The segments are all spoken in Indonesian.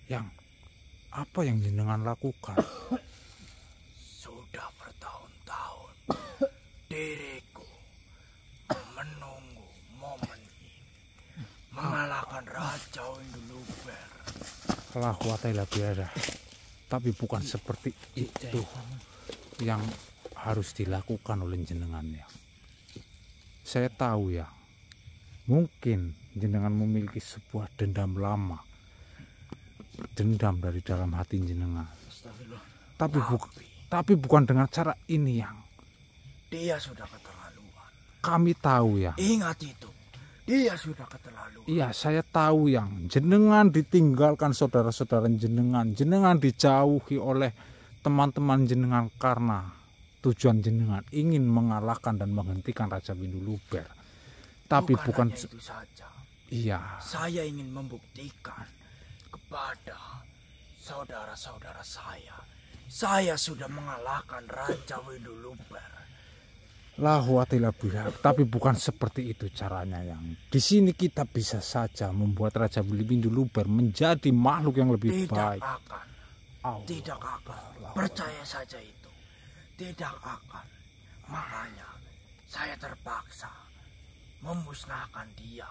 Yang apa yang jenengan lakukan? Sudah bertahun-tahun diriku menunggu momen ini, mengalahkan Raja Winduluber. Lahwatailah biada. Tapi bukan seperti itu yang harus dilakukan oleh jenengan ya. Saya tahu ya, mungkin jenengan memiliki sebuah dendam lama, dendam dari dalam hati jenengan. Tapi bukan dengan cara ini yang. Dia sudah keterlaluan. Kami tahu ya. Ingat itu, dia sudah keterlaluan. Iya, saya tahu yang jenengan ditinggalkan saudara-saudara jenengan, jenengan dijauhi oleh teman-teman jenengan karena tujuan jenengan ingin mengalahkan dan menghentikan Raja Winduluber. Tapi bukan hanya itu saja. Iya. Saya ingin membuktikan kepada saudara-saudara saya sudah mengalahkan Raja Winduluber. Tapi bukan seperti itu caranya yang. Di sini kita bisa saja membuat Raja Winduluber menjadi makhluk yang lebih baik. Tidak akan. Percaya saja itu. Tidak akan. Makanya saya terpaksa memusnahkan dia.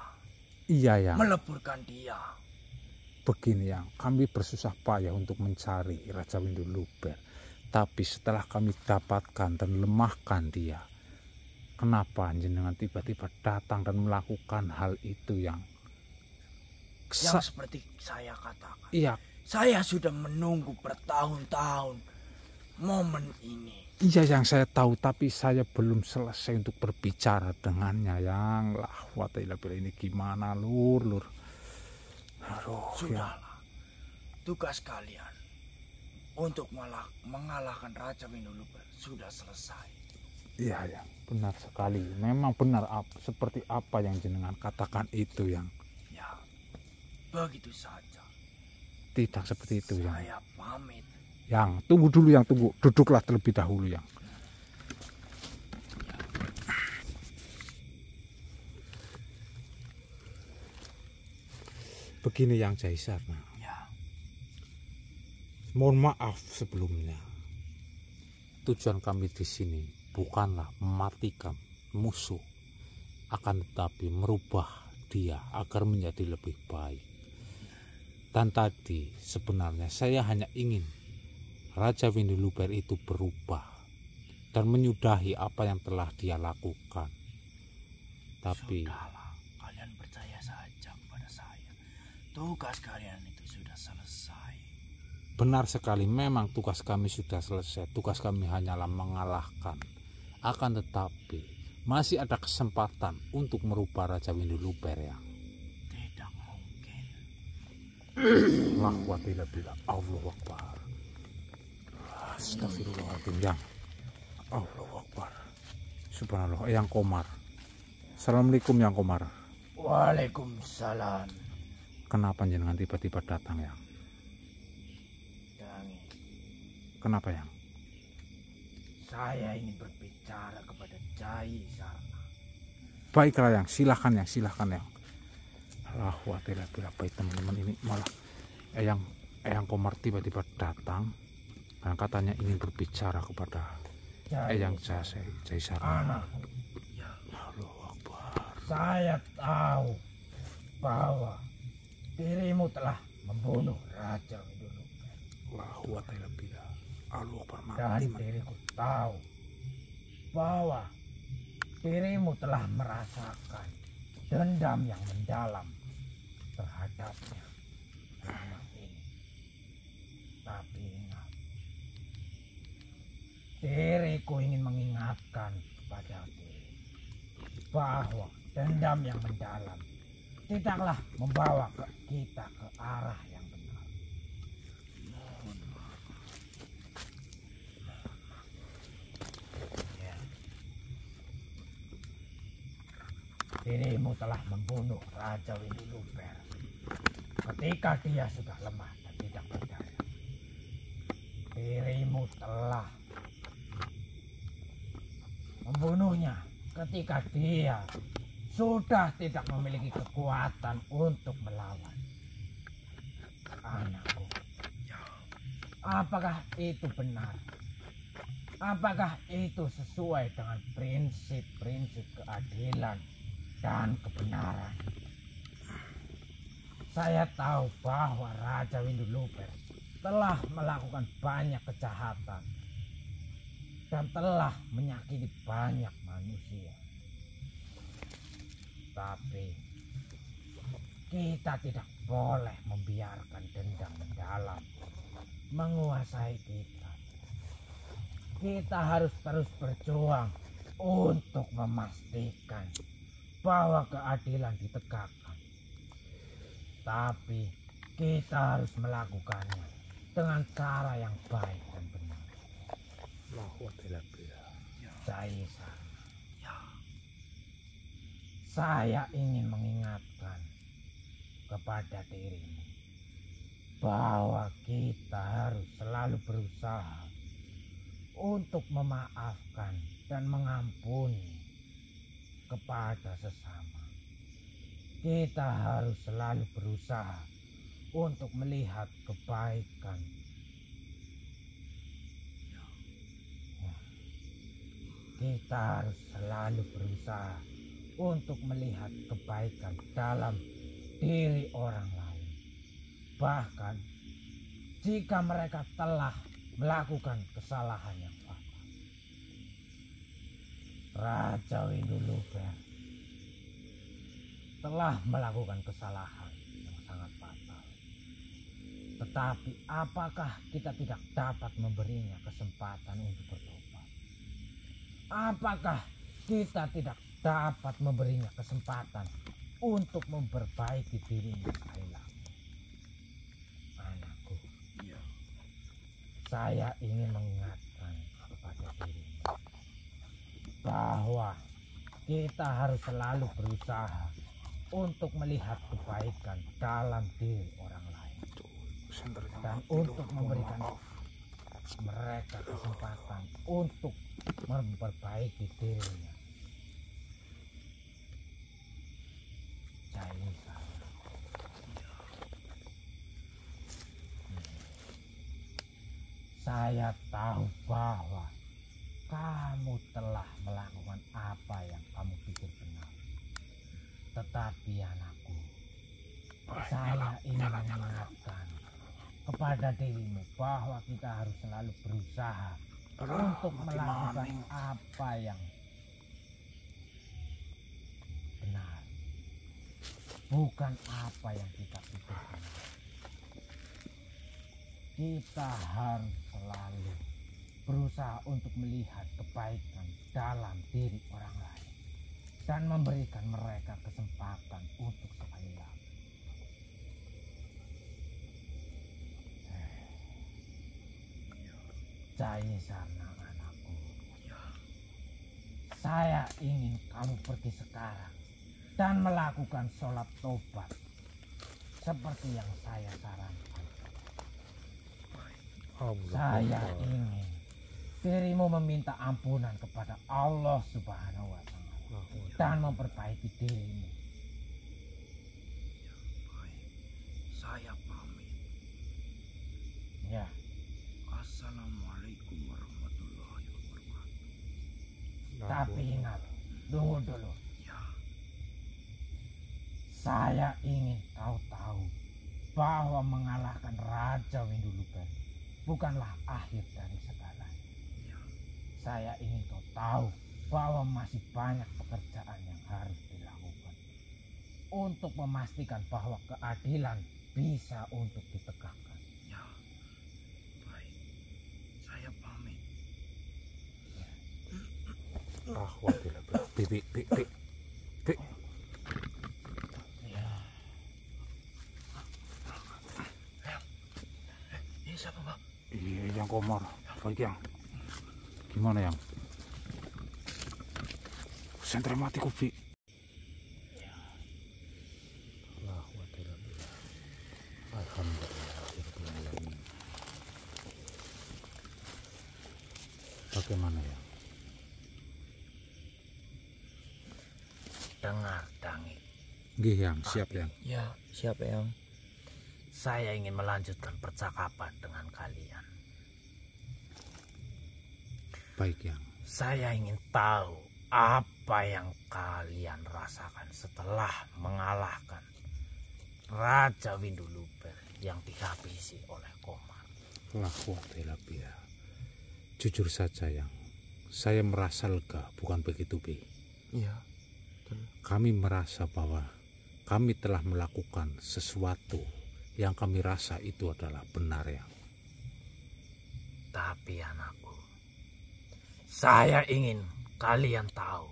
Iya yang. Meleburkan dia. Begini yang, kami bersusah payah untuk mencari Raja Winduluber. Tapi setelah kami dapatkan dan lemahkan dia, kenapa jenengan tiba-tiba datang dan melakukan hal itu yang seperti saya katakan. Iya. Saya sudah menunggu bertahun-tahun momen ini. Iya yang saya tahu, tapi saya belum selesai untuk berbicara dengannya yang. Ini gimana lur. Aduh, sudahlah. Ya. Tugas kalian untuk mengalahkan Raja Winduluber sudah selesai. Iya ya, benar sekali. Memang benar seperti apa yang jenengan katakan itu yang. Ya, begitu saja. Tidak seperti itu yang. Saya pamit. Yang tunggu dulu yang tunggu. Duduklah terlebih dahulu yang. Begini yang Jaisar. Ya. Mohon maaf sebelumnya. Tujuan kami di sini bukanlah mematikan musuh, akan tetapi merubah dia agar menjadi lebih baik. Dan tadi sebenarnya saya hanya ingin Raja Winduluber itu berubah dan menyudahi apa yang telah dia lakukan. Tapi sudahlah, kalian percaya saja kepada saya. Tugas kalian itu sudah selesai. Benar sekali, memang tugas kami sudah selesai. Tugas kami hanyalah mengalahkan. Akan tetapi masih ada kesempatan untuk merubah Raja Winduluber ya. Tidak mungkin. Allahu Akbar. Astagfirullahaladzim yang. Allahu Akbar. Subhanallah. Yang Komar. Assalamualaikum yang Komar. Waalaikumsalam. Kenapa jenengan tiba-tiba datang yang? Kenapa yang? Saya ingin berbicara kepada Jaisar. Baiklah yang, silahkan yang. Baik teman-teman, ini malah Eyang Komar tiba-tiba datang dan katanya ingin berbicara kepada Eyang Jaisar. Anak, saya tahu bahwa dirimu telah membunuh Raja Winduluber. Dan diriku tahu bahwa dirimu telah merasakan dendam yang mendalam terhadapnya selama ini. Tapi ingat, diriku ingin mengingatkan kepada diri bahwa dendam yang mendalam tidaklah membawa kita ke arah yang benar. Dirimu telah membunuh Raja Winduluber ketika dia sudah lemah dan tidak berdaya. Dirimu telah membunuhnya ketika dia sudah tidak memiliki kekuatan untuk melawan. Anakku, apakah itu benar? Apakah itu sesuai dengan prinsip-prinsip keadilan dan kebenaran? Saya tahu bahwa Raja Winduluper telah melakukan banyak kejahatan dan telah menyakiti banyak manusia. Tapi kita tidak boleh membiarkan dendam mendalam menguasai kita. Kita harus terus berjuang untuk memastikan bahwa keadilan ditegakkan. Tapi kita harus melakukannya dengan cara yang baik dan benar. Saya ingin mengingatkan kepada dirimu bahwa kita harus selalu berusaha untuk memaafkan dan mengampuni kepada sesama. Kita harus selalu berusaha untuk melihat kebaikan. Kita harus selalu berusaha untuk melihat kebaikan dalam diri orang lain. Bahkan jika mereka telah melakukan kesalahan yang fatal. Raja Winduluper telah melakukan kesalahan yang sangat fatal. Tetapi apakah kita tidak dapat memberinya kesempatan untuk bertobat? Apakah kita tidak dapat memberinya kesempatan untuk memperbaiki dirinya sekali lagi? Anakku, saya ingin mengingatkan kepada dirimu bahwa kita harus selalu berusaha untuk melihat kebaikan dalam diri orang lain dan untuk memberikan mereka kesempatan untuk memperbaiki dirinya. Saya tahu bahwa kamu telah melakukan apa yang kamu pikir benar. Tetapi anakku, saya ingin mengingatkan kepada dirimu bahwa kita harus selalu berusaha untuk melakukan apa yang benar, bukan apa yang kita pikir benar. Kita harus selalu berusaha untuk melihat kebaikan dalam diri orang lain dan memberikan mereka kesempatan untuk sekali lagi. Jaya Sarna anakku, saya ingin kamu pergi sekarang dan melakukan sholat tobat seperti yang saya sarankan. Saya ingin dirimu meminta ampunan kepada Allah Subhanahu wa Ta'ala dan memperbaiki dirimu. Saya pamit. Ya. Assalamualaikum warahmatullahi wabarakatuh. Tapi ingat, tunggu dulu. Ya. Saya ingin kau tahu bahwa mengalahkan Raja Winduluper bukanlah akhir dari segalanya. Ya. Saya ingin kau tahu bahwa masih banyak pekerjaan yang harus dilakukan untuk memastikan bahwa keadilan bisa untuk ditegakkan. Ya. Baik. Saya pamit. Bi. Ya. Ini siapa, Pak? Iya, yang Komar. Baik yang. Gimana yang? Sentra mati kopi. Alhamdulillah. Bagaimana ya? Dengar Dangi. Nggih yang, siap yang. Ya, siapa yang? Saya ingin melanjutkan percakapan dengan kalian. Baik, Yang. Saya ingin tahu apa yang kalian rasakan setelah mengalahkan Raja Winduluber yang dihabisi oleh Komar. Jujur saja, Yang. Saya merasa lega, bukan begitu, Bi? Iya. Kami merasa bahwa kami telah melakukan sesuatu yang kami rasa itu adalah benar, Yang. Tapi anakku, saya ingin kalian tahu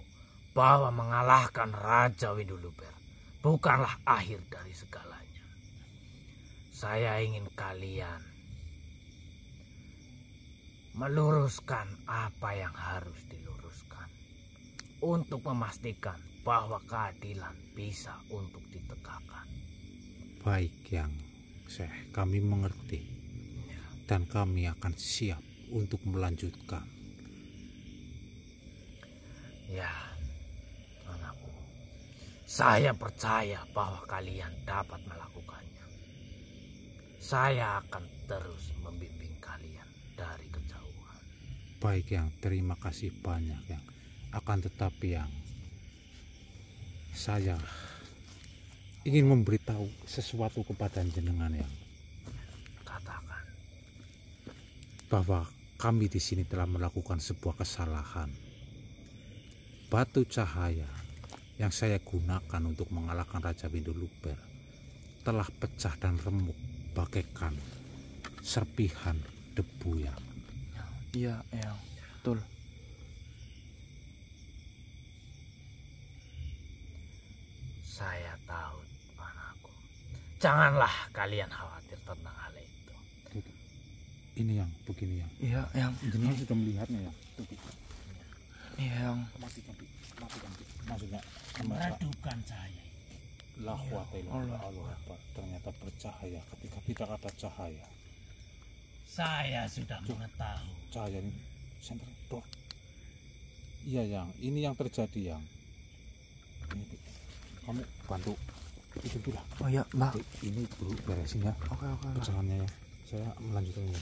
bahwa mengalahkan Raja Winduluber bukanlah akhir dari segalanya. Saya ingin kalian meluruskan apa yang harus diluruskan untuk memastikan bahwa keadilan bisa untuk ditegakkan. Baik, Yang. Syekh, kami mengerti. Dan kami akan siap untuk melanjutkan. Ya, anakku, saya percaya bahwa kalian dapat melakukannya. Saya akan terus membimbing kalian dari kejauhan. Baik, Yang. Terima kasih banyak, Yang. Akan tetapi, Yang, saya ingin memberitahu sesuatu kepada jenengan, Yang. Katakan. Bahwa kami di sini telah melakukan sebuah kesalahan. Batu cahaya yang saya gunakan untuk mengalahkan Raja Winduluber telah pecah dan remuk bagaikan serpihan debu, Yang. Iya, Yang. Betul. Saya tahu, anakku. Janganlah kalian khawatir tentang hal itu. Ini, Yang, begini, Yang. Iya, Yang. Jenengan sudah melihatnya, Yang. Iya, Yang. Matikan, maksudnya Meredupkan cahaya. Allah, ternyata bercahaya ketika tidak ada cahaya. Saya sudah mengetahui. Cahaya ini center dor. Iya, Yang, ini yang terjadi, Yang. Ini, kamu bantu itu bilang. Oh iya, Mbak. Ini dulu beresin ya. Oke, Mbak. Pecahannya ya. Saya melanjutkan ini.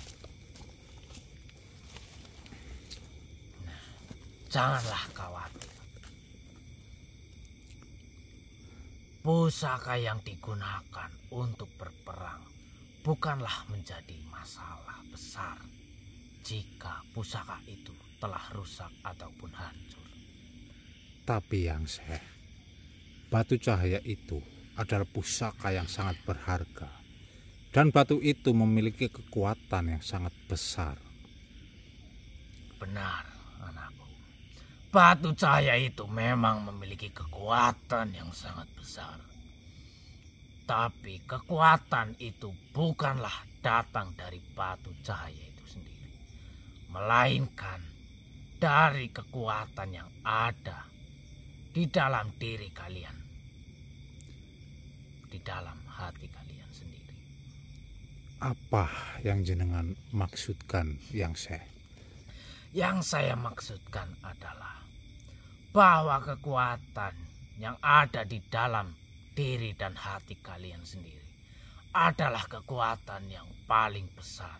Janganlah khawatir. Pusaka yang digunakan untuk berperang bukanlah menjadi masalah besar jika pusaka itu telah rusak ataupun hancur. Tapi, Yang, Syekh, batu cahaya itu adalah pusaka yang sangat berharga. Dan batu itu memiliki kekuatan yang sangat besar. Benar, anakku. Batu cahaya itu memang memiliki kekuatan yang sangat besar. Tapi kekuatan itu bukanlah datang dari batu cahaya itu sendiri, melainkan dari kekuatan yang ada di dalam diri kalian, di dalam hati kalian sendiri. Apa yang jenengan maksudkan, Yang, Syekh? Yang saya maksudkan adalah bahwa kekuatan yang ada di dalam diri dan hati kalian sendiri adalah kekuatan yang paling besar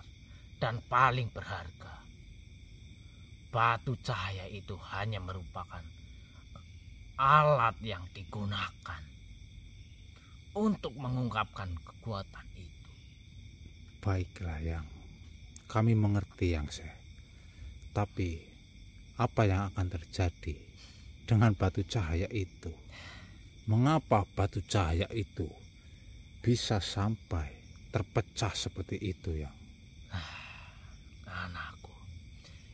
dan paling berharga. Batu cahaya itu hanya merupakan alat yang digunakan untuk mengungkapkan kekuatan itu. Baiklah, Yang. Kami mengerti, Yang, Syekh. Tapi apa yang akan terjadi dengan batu cahaya itu? Mengapa batu cahaya itu bisa sampai terpecah seperti itu, Yang? Anakku,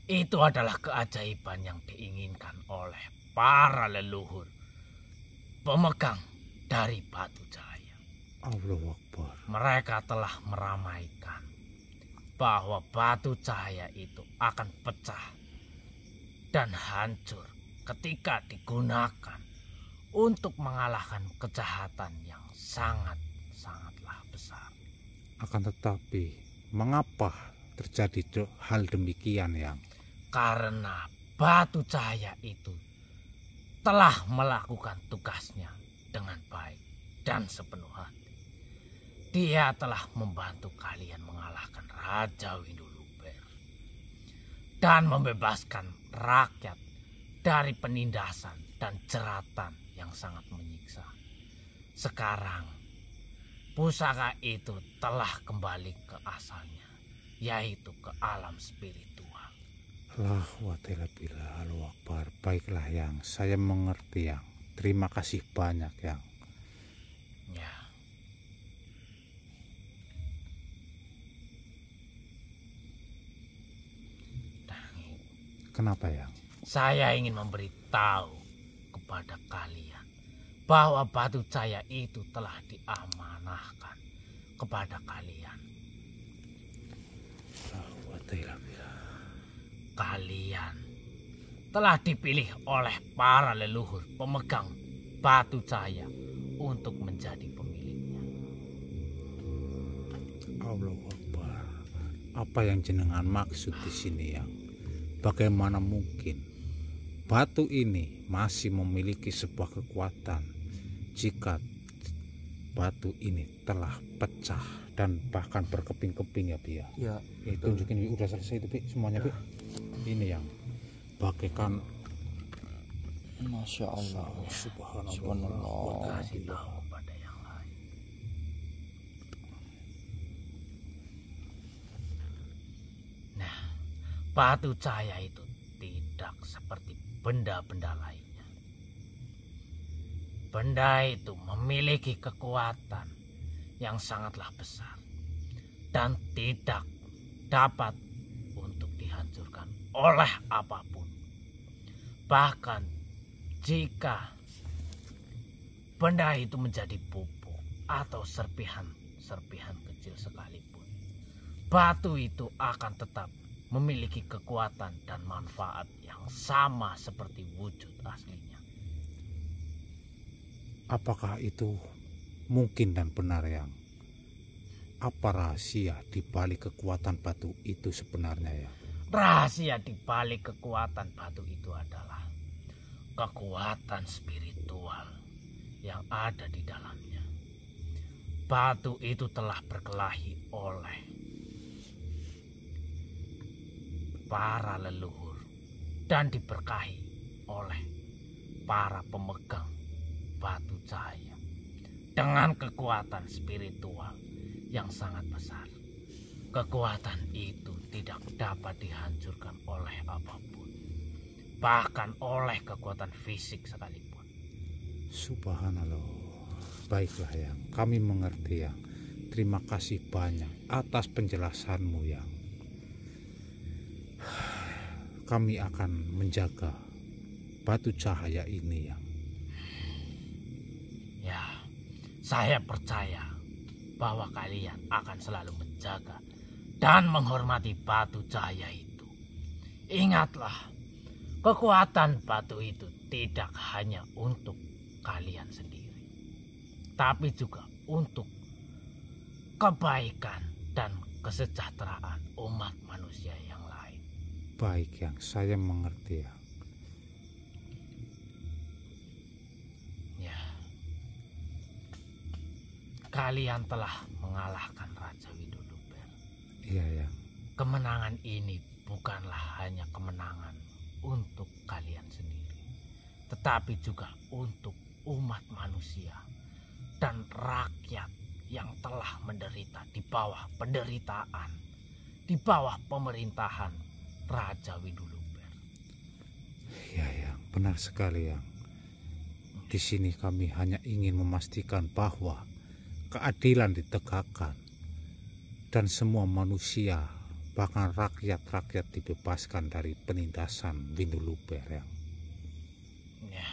itu adalah keajaiban yang diinginkan oleh para leluhur pemegang dari batu cahaya. Allahu Akbar. Mereka telah meramaikan bahwa batu cahaya itu akan pecah dan hancur ketika digunakan untuk mengalahkan kejahatan yang sangatlah besar. Akan tetapi, mengapa terjadi hal demikian, Yang? Karena batu cahaya itu telah melakukan tugasnya dengan baik dan sepenuh hati. Dia telah membantu kalian mengalahkan Raja Winduluber dan membebaskan rakyat dari penindasan dan jeratan yang sangat menyiksa. Sekarang pusaka itu telah kembali ke asalnya, yaitu ke alam spiritual. Allahu Akbar. Baiklah yang, saya mengerti yang. Terima kasih banyak yang. Ya. Kenapa yang? Saya ingin memberitahu kepada kalian bahwa batu cahaya itu telah diamanahkan kepada kalian. Kalian telah dipilih oleh para leluhur pemegang batu cahaya untuk menjadi pemiliknya. Allahu Akbar. Apa yang jenengan maksud di sini yang? Bagaimana mungkin batu ini masih memiliki sebuah kekuatan jika batu ini telah pecah dan bahkan berkeping-keping ya Bi ya? Ya. Tunjukin Bi, udah selesai itu Bi semuanya Bi. Ini yang bagaikan Masya Allah. Subhanallah. Kasih tahu kepada yang lain. Nah, batu cahaya itu tidak seperti benda-benda lainnya. Benda itu memiliki kekuatan yang sangatlah besar dan tidak dapat untuk dihancurkan oleh apapun. Bahkan jika benda itu menjadi pupuk atau serpihan-serpihan kecil sekalipun, batu itu akan tetap memiliki kekuatan dan manfaat yang sama seperti wujud aslinya. Apakah itu mungkin dan benar yang? Apa rahasia di balik kekuatan batu itu sebenarnya ya? Rahasia di balik kekuatan batu itu adalah kekuatan spiritual yang ada di dalamnya. Batu itu telah berkelahi oleh para leluhur dan diberkahi oleh para pemegang batu cahaya dengan kekuatan spiritual yang sangat besar. Kekuatan itu tidak dapat dihancurkan oleh apapun, bahkan oleh kekuatan fisik sekalipun. Subhanallah. Baiklah yang, kami mengerti yang. Terima kasih banyak atas penjelasanmu yang. Kami akan menjaga batu cahaya ini yang. Ya, saya percaya bahwa kalian akan selalu menjaga dan menghormati batu cahaya itu. Ingatlah, kekuatan batu itu tidak hanya untuk kalian sendiri, tapi juga untuk kebaikan dan kesejahteraan umat manusia yang lain. Baik yang, saya mengerti ya. Ya, kalian telah mengalahkan Raja Winduluber. Iya ya. Kemenangan ini bukanlah hanya kemenangan untuk kalian sendiri, tetapi juga untuk umat manusia dan rakyat yang telah menderita di bawah penderitaan, di bawah pemerintahan Raja Winduluber. Iya ya, benar sekali yang. Di sini kami hanya ingin memastikan bahwa keadilan ditegakkan dan semua manusia, bahkan rakyat-rakyat dibebaskan dari penindasan Winduluber yang. Ya,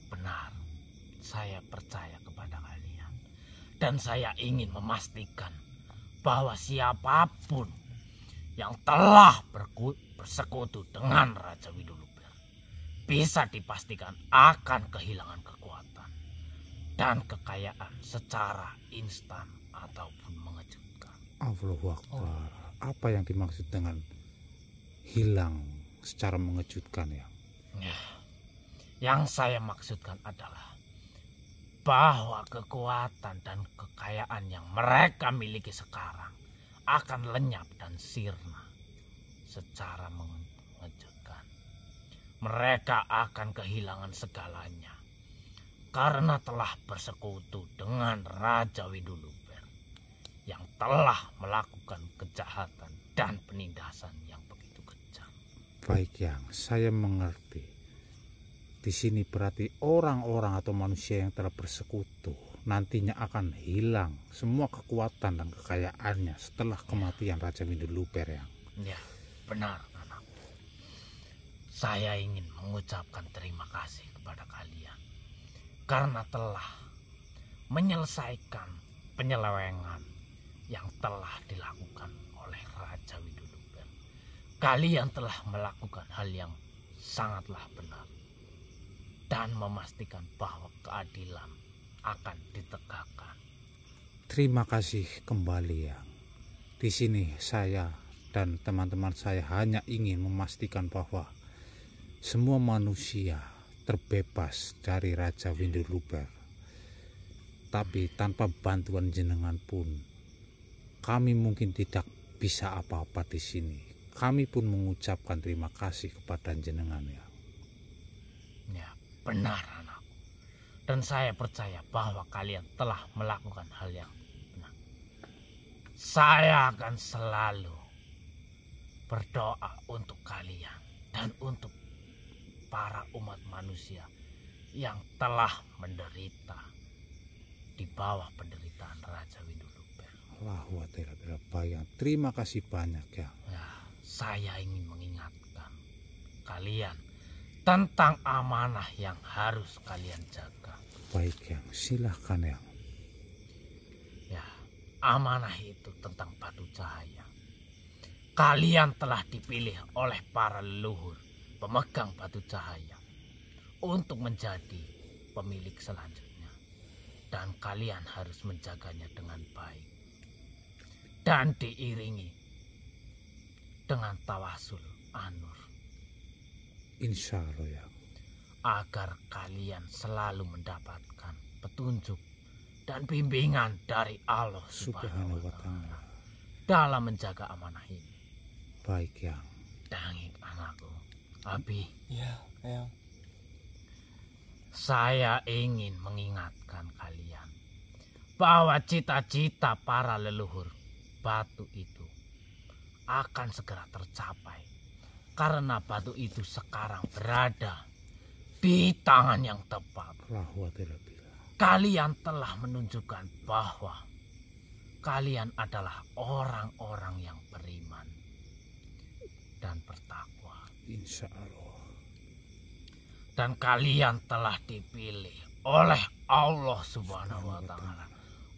benar. Saya percaya kepada kalian. Dan saya ingin memastikan bahwa siapapun yang telah bersekutu dengan Raja Winduluber bisa dipastikan akan kehilangan kekuatan dan kekayaan secara instan ataupun mengejutkan. Allahu Akbar. Apa yang dimaksud dengan hilang secara mengejutkan ya? Ya, yang saya maksudkan adalah bahwa kekuatan dan kekayaan yang mereka miliki sekarang akan lenyap dan sirna secara mengejutkan. Mereka akan kehilangan segalanya karena telah bersekutu dengan Raja Winduluber yang telah melakukan kejahatan dan penindasan yang begitu kejam. Baik, Yang, saya mengerti. Di sini berarti orang-orang atau manusia yang telah bersekutu nantinya akan hilang semua kekuatan dan kekayaannya setelah kematian Raja Winduluber, Yang. Ya, benar, anak. Saya ingin mengucapkan terima kasih kepada kalian karena telah menyelesaikan penyelewengan yang telah dilakukan oleh Raja Winduluber. Kalian telah melakukan hal yang sangatlah benar dan memastikan bahwa keadilan akan ditegakkan. Terima kasih kembali, Yang. Di sini saya dan teman-teman saya hanya ingin memastikan bahwa semua manusia terbebas dari Raja Winduluber. Tapi tanpa bantuan jenengan pun kami mungkin tidak bisa apa-apa di sini. Kami pun mengucapkan terima kasih kepada jenengan, ya. Ya, benar, anak. Dan saya percaya bahwa kalian telah melakukan hal yang benar. Saya akan selalu berdoa untuk kalian dan untuk para umat manusia yang telah menderita di bawah penderitaan Raja Winduluber. Bayang. Terima kasih banyak, ya. Ya, saya ingin mengingatkan kalian tentang amanah yang harus kalian jaga. Baik, Yang. Silahkan, Yang. Ya, amanah itu tentang batu cahaya. Kalian telah dipilih oleh para leluhur pemegang batu cahaya untuk menjadi pemilik selanjutnya. Dan kalian harus menjaganya dengan baik. Dan diiringi dengan tawasul anur. Insya Allah, ya. Agar kalian selalu mendapatkan petunjuk dan bimbingan dari Allah Subhanahu wa Ta'ala dalam menjaga amanah ini. Baik, Yang. Danging anakku, Abi. Ya, Yang. Saya ingin mengingatkan kalian bahwa cita-cita para leluhur batu itu akan segera tercapai karena batu itu sekarang berada di tangan yang tepat. Kalian telah menunjukkan bahwa kalian adalah orang-orang yang beriman dan bertakwa. Insya Allah. Dan kalian telah dipilih oleh Allah Subhanahu wa Ta'ala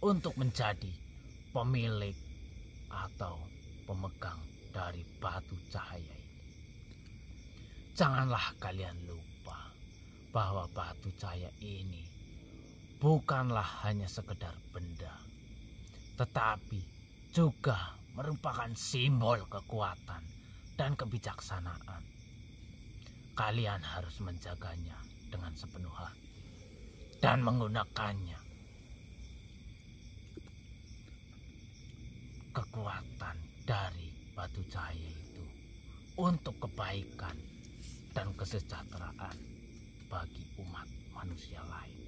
untuk menjadi pemilik atau pemegang dari batu cahaya ini. Janganlah kalian lupa bahwa batu cahaya ini bukanlah hanya sekedar benda, tetapi juga merupakan simbol kekuatan dan kebijaksanaan. Kalian harus menjaganya dengan sepenuh hati dan menggunakannya kekuatan dari batu cahaya itu untuk kebaikan dan kesejahteraan bagi umat manusia lain.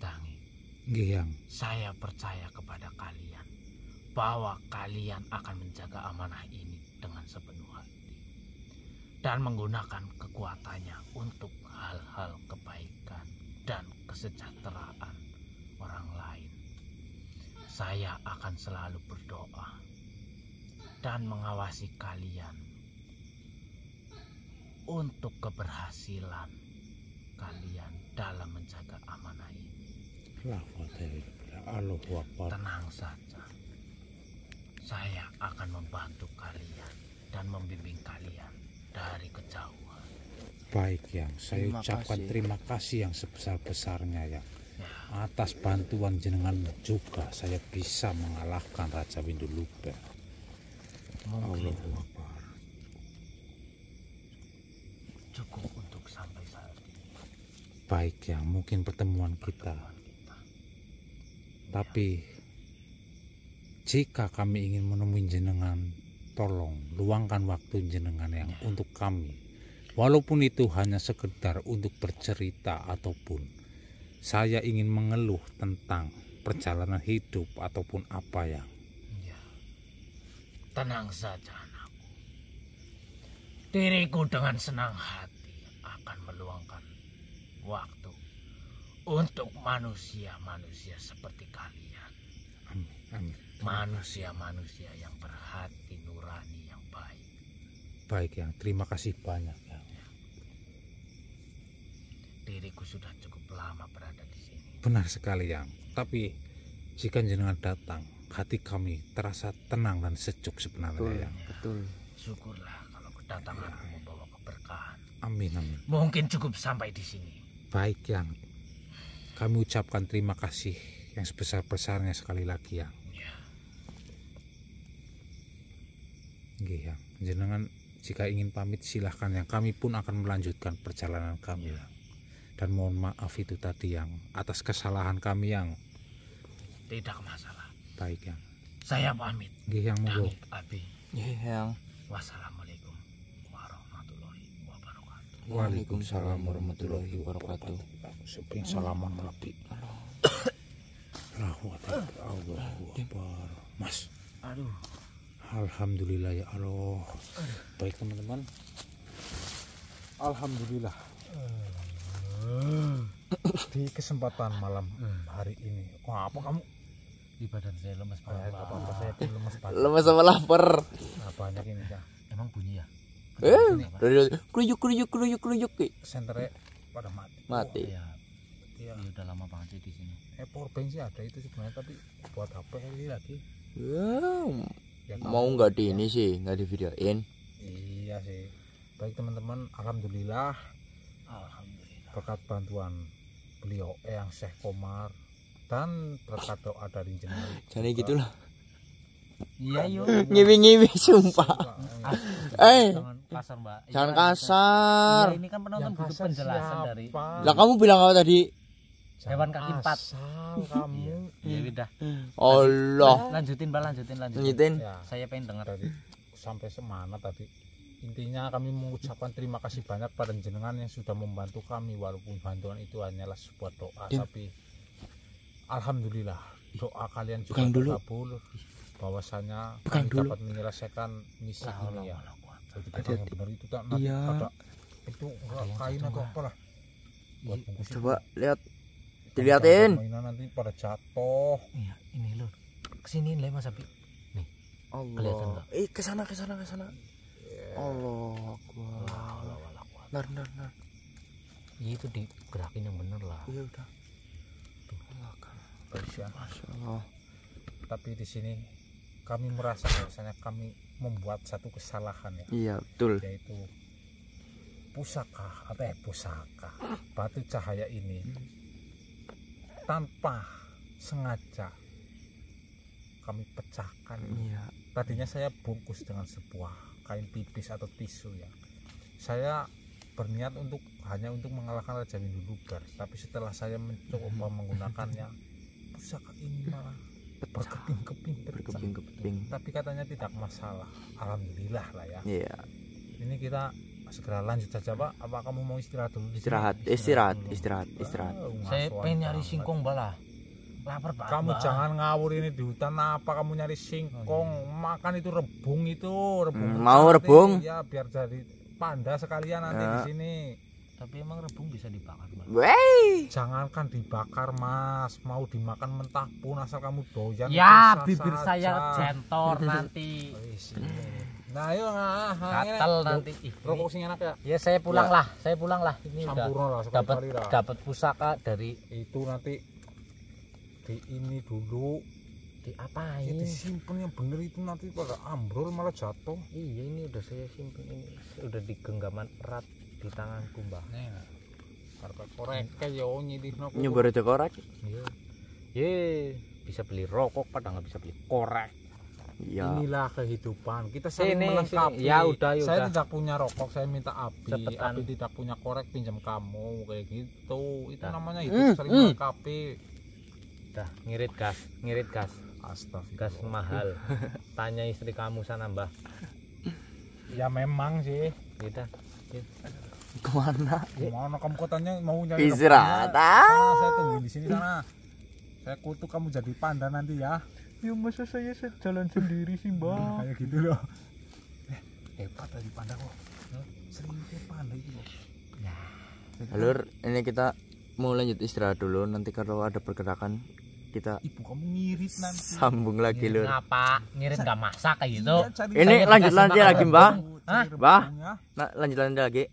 Dangi, Yang. saya percaya kepada kalian bahwa kalian akan menjaga amanah ini dengan sepenuh hati dan menggunakan kekuatannya untuk hal-hal kebaikan dan kesejahteraan orang lain. Saya akan selalu berdoa dan mengawasi kalian untuk keberhasilan kalian dalam menjaga amanah ini. Tenang saja, saya akan membantu kalian dan membimbing kalian dari kejauhan. Baik, Yang. Saya ucapkan terima kasih yang sebesar-besarnya, ya. Atas bantuan jenengan juga saya bisa mengalahkan Raja Winduluber. Mungkin cukup untuk sampai saat ini. Baik ya, mungkin pertemuan kita. Tapi jika kami ingin menemui jenengan, tolong luangkan waktu jenengan yang untuk kami. Walaupun itu hanya sekedar untuk bercerita ataupun saya ingin mengeluh tentang perjalanan hidup ataupun apa yang. Ya. Tenang saja anakku. Diriku dengan senang hati akan meluangkan waktu untuk manusia-manusia seperti kalian. Amin, amin. Manusia-manusia yang berhati nurani yang baik. Baik yang, terima kasih banyak ya. Diriku sudah cukup lama berada di sini. Benar sekali yang. Tapi jika jenengan datang, hati kami terasa tenang dan sejuk sebenarnya yang. Betul. Syukurlah kalau kedatanganku membawa keberkahan. Amin, amin. Mungkin cukup sampai di sini. Baik yang, kami ucapkan terima kasih yang sebesar-besarnya sekali lagi yang. Ya. Nggih yang, jenengan jika ingin pamit silahkan yang, kami pun akan melanjutkan perjalanan kami yang. Dan mohon maaf itu tadi yang atas kesalahan kami yang. Tidak masalah. Baik yang. Saya pamit. Nggih yang, monggo. Damit abi. Yang. Wassalamualaikum warahmatullahi wabarakatuh. Waalaikumsalam warahmatullahi wabarakatuh. Seping salaman lebih. Allahu Akbar. Mas. Aduh. Alhamdulillah ya Allah. Baik teman-teman. Alhamdulillah. Di kesempatan malam hari ini. Wah, apa kamu? Di badan saya lemes banget. Nggak apa-apa, saya pun lemes banget. Lemes sama lapar. Nah, banyak ini ya. Emang bunyi ya? Kruyuk. Senternya pada mati. Mati. Iya. Iya. Ya, udah lama banget sih di sini. Powerbank sih ada itu sebenarnya, tapi buat apa ini lagi? Wow. Ya, Mau nggak di ini sih, nggak di videoin. Iya sih. Baik teman-teman, alhamdulillah Alhamdulillah. berkat bantuan beliau Eyang Syekh Komar dan berkat doa dari jenengan. Jadi gitulah. Iya yuk. Ngiwi-ngiwi sumpah. Jangan kasar mbak. Jangan Iya, kasar. iya, ini kan penonton Yang butuh kasar penjelasan siapa? dari Lah kamu bilang apa tadi? hewan kaki empat. Asal kamu. Ya udah. Allah. Lanjutin mbak, lanjutin. Lanjutin. Ya, Saya pengen dengar. tadi sampai semana tadi. Intinya kami mengucapkan terima kasih banyak pada jenengan yang sudah membantu kami, walaupun bantuan itu hanyalah sebuah doa, tapi alhamdulillah doa kalian juga terkabul, bahwasanya kami dapat menyelesaikan misi ini ya. Jadi kita yang benar itu tak nanti ada itu kain atau apalah buat bungkus. Coba lihat. Dilihatin. Mainan nanti pada jatuh. Iya, ini loh. Kesini lah Mas Abi. Nih. Kelihatan Allah. nggak? Kesana. Allah Akbar. Nar. Iya itu digerakin yang bener lah. Iya udah. Masya Allah. Tapi di sini kami merasa bahwasanya kami membuat satu kesalahan ya, Iya betul. yaitu pusaka batu cahaya ini tanpa sengaja kami pecahkan. Iya. Tadinya saya bungkus dengan sebuah kain pipis atau tisu ya. Saya berniat hanya untuk mengalahkan Raja Winduluber, tapi setelah saya mencoba menggunakannya, pusaka ini malah berkeping-keping pecah. Tapi katanya tidak masalah, alhamdulillah lah ya. Iya. Ini kita segera lanjut saja Pak. Apa kamu mau istirahat dulu? Istirahat. Saya pengen nyari singkong balah. Lapar Pak. Kamu jangan ngawur, ini di hutan apa kamu nyari singkong? Makan itu rebung mau nanti. rebung? Ya biar jadi panda sekalian nanti di sini. Tapi emang rebung bisa dibakar Pak? Wey. Jangankan dibakar Mas, mau dimakan mentah pun asal kamu doyan. Ya bisa bibir saja. saya jentor nanti. Nah ayo Gatel nanti. Rokok sing enak ya. Ya saya pulang lah. Ini Sampurna lah udah sekali lah. dapat pusaka dari Itu nanti di ini dulu diapain? ya disimpan yang bener, itu nanti pada ambrol malah jatuh. Iya ini udah saya simpen, ini udah di genggaman erat di tanganku Mbak. Nah, karena korek kayak nyidihno. Nyoba aja korek. Iya. Ye, bisa beli rokok padahal nggak bisa beli korek. Iya. Inilah kehidupan. Kita saling Sini, melengkapi. sini. Ya udah, ya Saya udah. tidak punya rokok, saya minta api. Cepetan. Api tidak punya korek, pinjam kamu kayak gitu. Itu Dah. namanya hidup saling melengkapi. Dah, ngirit gas. Astagfirullah. Gas mahal. Tanya istri kamu sana, Mbah. Ya memang sih. Kita. Kemana? Gimana kamu katanya mau nyari Istirahat. rokoknya? Sana, saya tunggu di sini sana. Saya kutuk kamu jadi panda nanti ya. Ya masa saya jalan sendiri sih, Mbah? Kayak gitu loh. Hebat dari panda kok. Serius panda itu loh. Lur, ini kita mau lanjut istirahat dulu. Nanti kalau ada pergerakan kita Ibu kamu ngirit nanti. sambung lagi, Lur. Ngapa? Ngirit nggak masak kayak gitu? Iya, cari- Ini Saya lanjut dikasih lagi makan Mbah. Hah? Mbah? Rebungnya. Nah, lanjut lagi.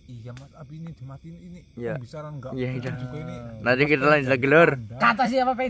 Iya mas, api ini dimatiin ini. Iya. Pembicaraan enggak. Iya, iya. Juga ini. Nanti kita lanjut lagi, Lur. Kata siapa, Pak?